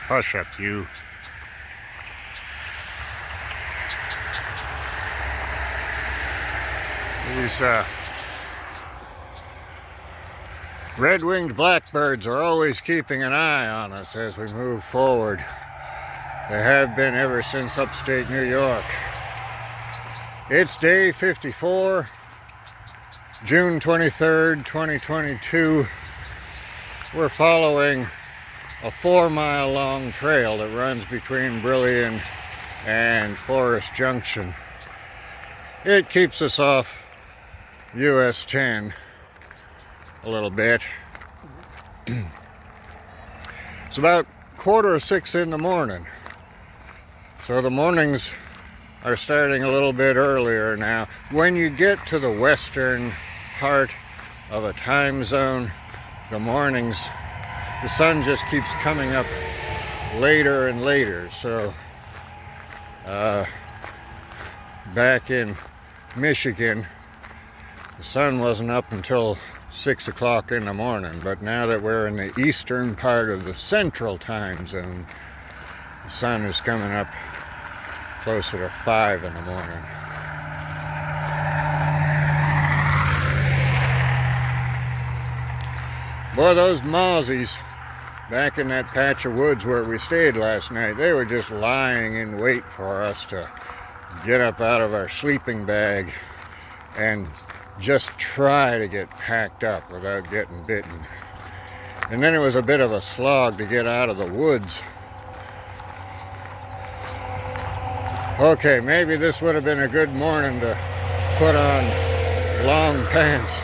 Hush up, you. These red-winged blackbirds are always keeping an eye on us as we move forward. They have been ever since upstate New York. It's day 54, June 23rd, 2022. We're following a 4-mile long trail that runs between Brillion and Forest Junction. It keeps us off US 10 a little bit. It's about 5:45 in the morning, so the mornings are starting a little bit earlier now. When you get to the western part of a time zone, the mornings, the sun just keeps coming up later and later. So back in Michigan, the sun wasn't up until 6 o'clock in the morning, but now that we're in the eastern part of the central time zone, the sun is coming up closer to 5 in the morning. Boy, those mozzies back in that patch of woods where we stayed last night, they were just lying in wait for us to get up out of our sleeping bag and just try to get packed up without getting bitten. And then it was a bit of a slog to get out of the woods. Okay, maybe this would have been a good morning to put on long pants,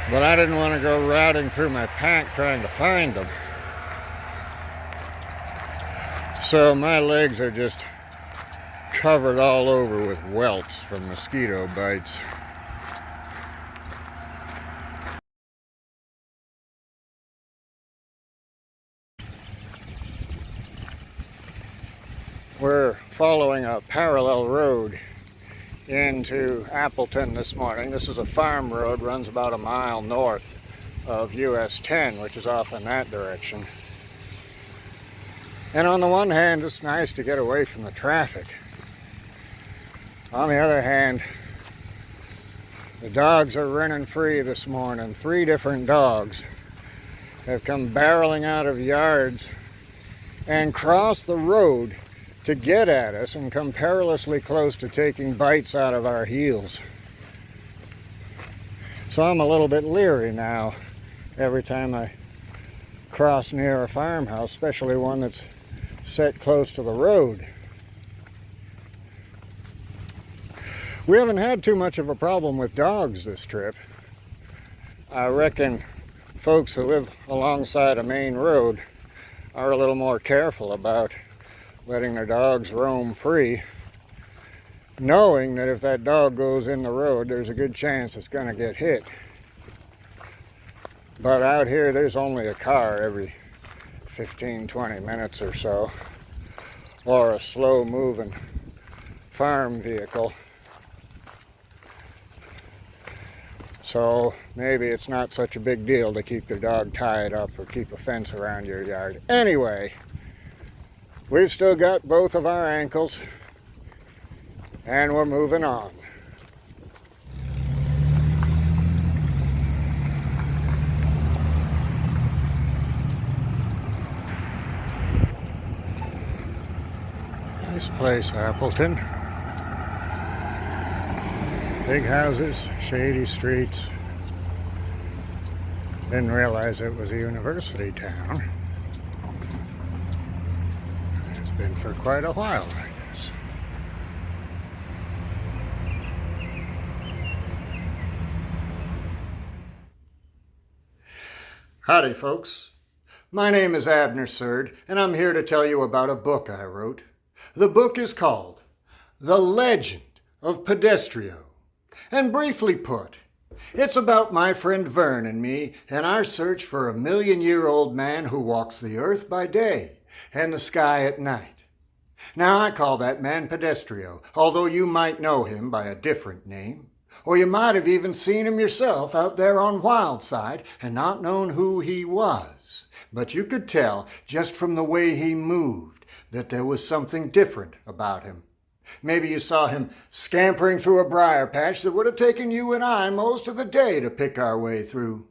but I didn't want to go routing through my pack trying to find them. So my legs are just covered all over with welts from mosquito bites. We're following a parallel road into Appleton this morning. This is a farm road, runs about a mile north of US 10, which is off in that direction. And on the one hand, it's nice to get away from the traffic. On the other hand, the dogs are running free this morning. 3 different dogs have come barreling out of yards and crossed the road to get at us and come perilously close to taking bites out of our heels. So I'm a little bit leery now every time I cross near a farmhouse, especially one that's set close to the road. We haven't had too much of a problem with dogs this trip. I reckon folks who live alongside a main road are a little more careful about letting their dogs roam free, knowing that if that dog goes in the road, there's a good chance it's going to get hit. But out here, there's only a car every 15-20 minutes or so, or a slow-moving farm vehicle. So maybe it's not such a big deal to keep your dog tied up or keep a fence around your yard. Anyway, we've still got both of our ankles, and we're moving on. Nice place, Appleton. Big houses, shady streets. Didn't realize it was a university town. It's been for quite a while, I guess. Howdy, folks. My name is Abner Surd, and I'm here to tell you about a book I wrote. The book is called The Legend of Pedestrio. And briefly put, it's about my friend Vern and me and our search for a million-year-old man who walks the earth by day and the sky at night. Now, I call that man Pedestrio, although you might know him by a different name. Or you might have even seen him yourself out there on Wildside and not known who he was. But you could tell just from the way he moved that there was something different about him. Maybe you saw him scampering through a briar patch that would have taken you and I most of the day to pick our way through.